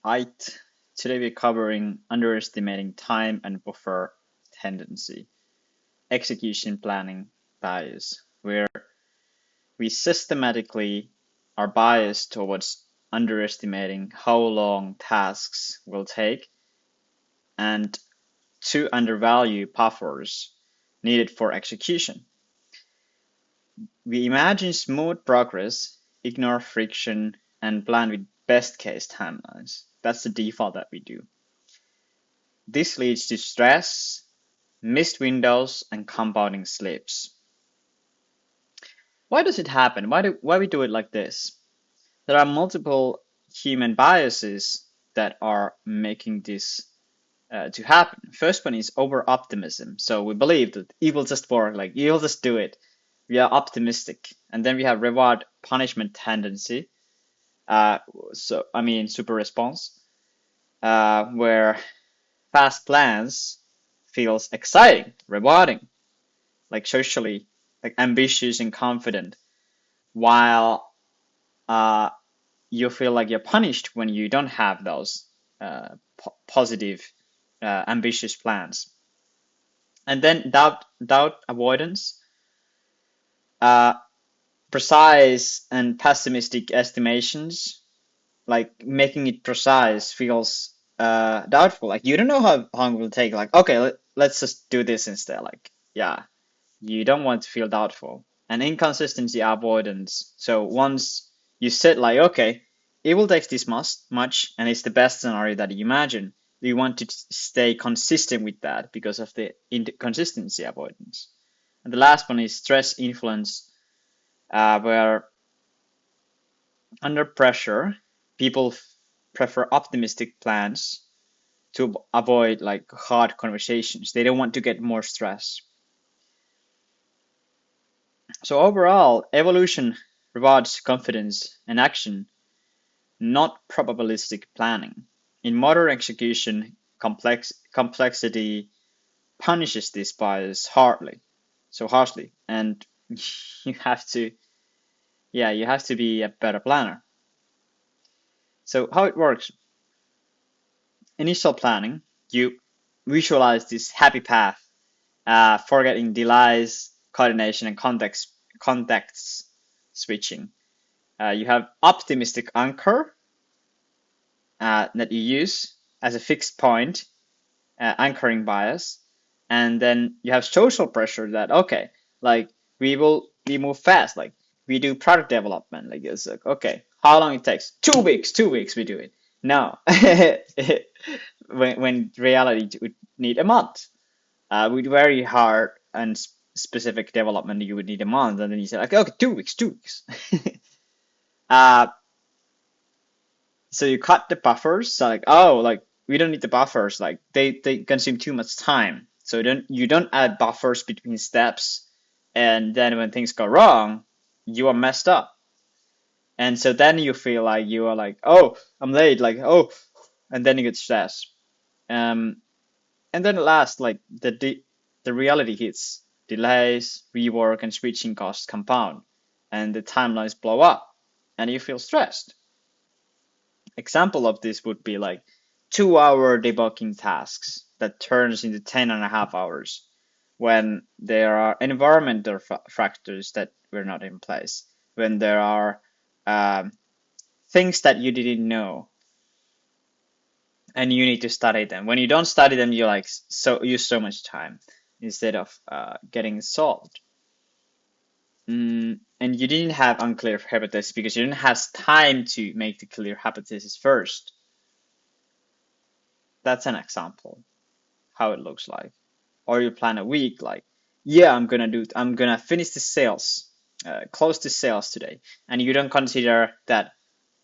Right. Today we're covering underestimating time and buffer tendency, execution planning bias, where we systematically are biased towards underestimating how long tasks will take and to undervalue buffers needed for execution. We imagine smooth progress, ignore friction, and plan with best case timelines. That's the default that we do. This leads to stress, missed windows, and compounding slips. Why does it happen? Why we do it like this? There are multiple human biases that are making this to happen. First one is over-optimism. So we believe that it will just work, like you'll just do it. We are optimistic. And then we have reward punishment tendency. Super response, where fast plans feels exciting, rewarding, like socially, like ambitious and confident, while you feel like you're punished when you don't have those positive, ambitious plans. And then doubt avoidance, uh, precise and pessimistic estimations, like making it precise feels doubtful. Like you don't know how long it will take. Like okay, let's just do this instead. Like yeah, you don't want to feel doubtful. And inconsistency avoidance. So once you said like, okay, it will take this much, and it's the best scenario that you imagine, you want to stay consistent with that because of the inconsistency avoidance. And the last one is stress influence, where under pressure, people prefer optimistic plans to avoid like hard conversations. They don't want to get more stress. So overall, evolution rewards confidence and action, not probabilistic planning. In modern execution, complexity punishes this bias harshly, and you have to, you have to be a better planner. So how it works? Initial planning, you visualize this happy path, forgetting delays, coordination, and context switching. You have optimistic anchor that you use as a fixed point, anchoring bias, and then you have social pressure that okay, like we move fast, like we do product development, like it's like okay, how long it takes? 2 weeks, 2 weeks we do it. No, when reality would need a month. With very hard and specific development, you would need a month, and then you say like okay, 2 weeks, 2 weeks. uh, so you cut the buffers. So like, oh, like we don't need the buffers. Like they consume too much time. So you don't add buffers between steps. And then when things go wrong, you are messed up. And so then you feel like you are like, oh, I'm late. Like, oh, and then you get stressed. Um, and then last, like the reality hits. Delays, rework, and switching costs compound, and the timelines blow up, and you feel stressed. Example of this would be like 2 hour debugging tasks that turns into 10.5 hours when there are environmental factors that were not in place, when there are um, things that you didn't know and you need to study them. When you don't study them, you like so use so much time instead of getting solved. And you didn't have unclear hypothesis because you didn't have time to make the clear hypothesis first. That's an example how it looks like. Or you plan a week like, yeah, I'm gonna finish the sales, close the sales today, and you don't consider that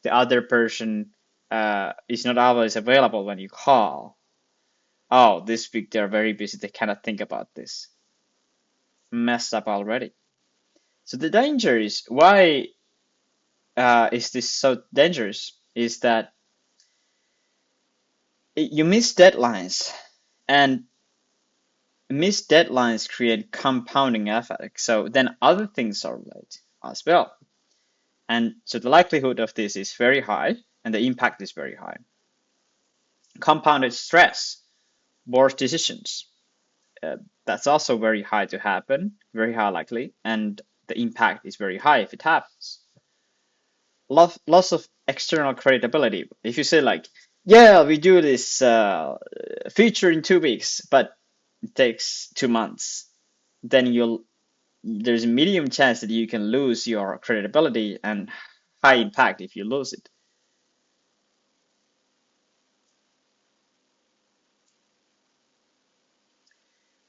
the other person is not always available when you call. Oh, this week they're very busy, they cannot think about this. Messed up already. So the danger is, why is this so dangerous? Is that you miss deadlines, and missed deadlines create compounding effect. So then other things are late as well. And so the likelihood of this is very high and the impact is very high. Compounded stress, worse decisions. Uh, that's also very high to happen, very high likely, and the impact is very high if it happens. Loss of external credibility. If you say like, yeah, we do this feature in 2 weeks, but it takes 2 months, then there's a medium chance that you can lose your credibility and high impact if you lose it.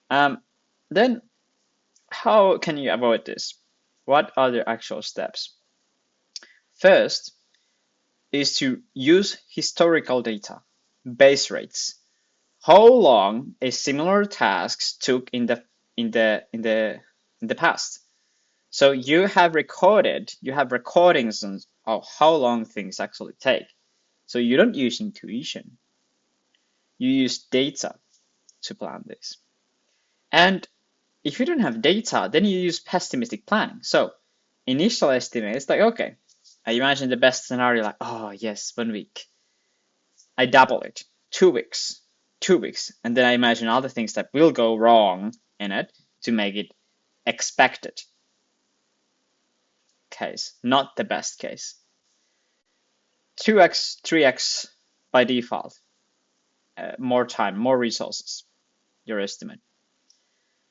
Um, then how can you avoid this? What are the actual steps? First is to use historical data, base rates. How long a similar task took in the past. So you have recordings of how long things actually take. So you don't use intuition, you use data to plan this. And if you don't have data, then you use pessimistic planning. So initial estimate is like, okay, I imagine the best scenario, like, oh yes, 1 week. I double it, 2 weeks, 2 weeks, and then I imagine all the things that will go wrong in it to make it expected case, not the best case. 2x, 3x by default, more time, more resources, your estimate.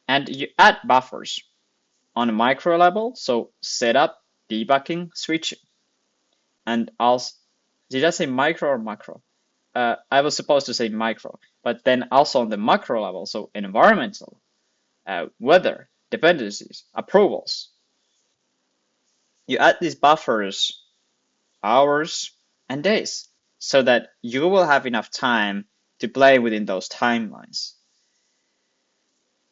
And you add buffers on a micro level, so setup, debugging, switching. And also, did I say micro or macro? I was supposed to say micro, but then also on the macro level, so environmental, weather, dependencies, approvals. You add these buffers, hours, and days, so that you will have enough time to play within those timelines.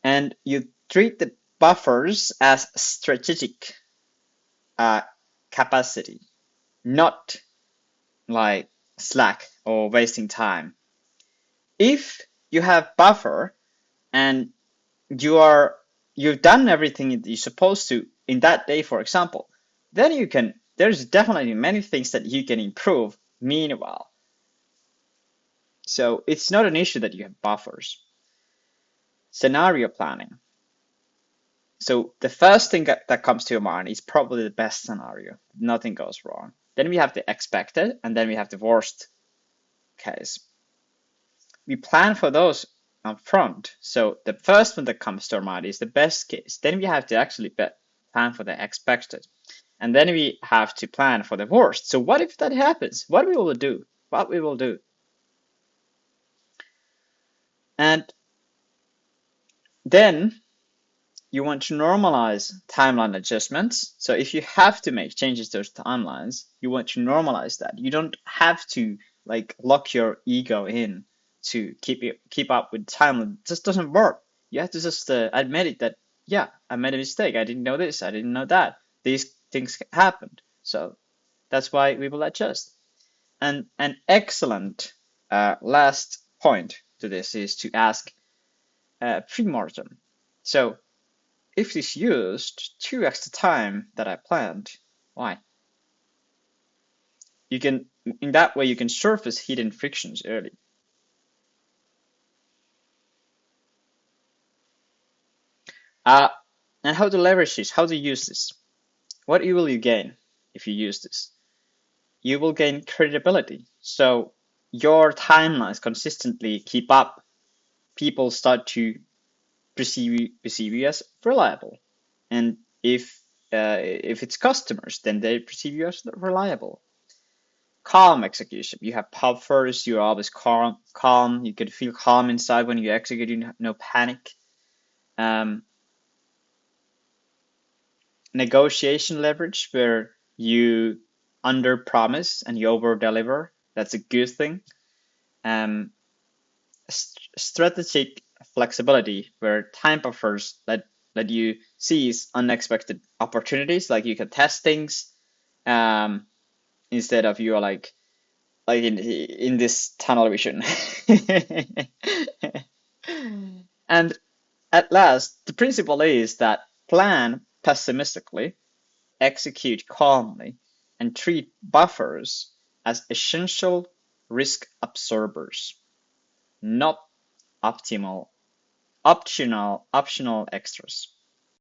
And you treat the buffers as strategic capacity, not like slack or wasting time. If you have buffer and you've done everything you're supposed to in that day, for example, then there's definitely many things that you can improve meanwhile. So it's not an issue that you have buffers. Scenario planning. So the first thing that comes to your mind is probably the best scenario. Nothing goes wrong. Then we have the expected, and then we have the worst case. We plan for those up front. So the first one that comes to our mind is the best case. Then we have to actually plan for the expected. And then we have to plan for the worst. So what if that happens? What we will do? What we will do? And then you want to normalize timeline adjustments. So if you have to make changes to those timelines, you want to normalize that. You don't have to like lock your ego in to keep up with timeline. It just doesn't work. You have to just admit it that yeah, I made a mistake. I didn't know this. I didn't know that. These things happened. So that's why we will adjust. And an excellent last point to this is to ask pre-mortem. So if this used 2x the time that I planned, why? In that way, you can surface hidden frictions early. Uh, and how to leverage this, how to use this. What will you gain if you use this? You will gain credibility. So your timelines consistently keep up. People start to perceive you as reliable. And if it's customers, then they perceive you as reliable. Calm execution. You have buffers. You're always calm. You can feel calm inside when you execute. You have no panic. Um, Negotiation leverage, where you under promise and you over deliver. That's a good thing. Strategic flexibility, where time buffers let you seize unexpected opportunities, like you can test things instead of you are like in this tunnel vision. And at last, the principle is that plan pessimistically, execute calmly, and treat buffers as essential risk absorbers. not optimal optional extras.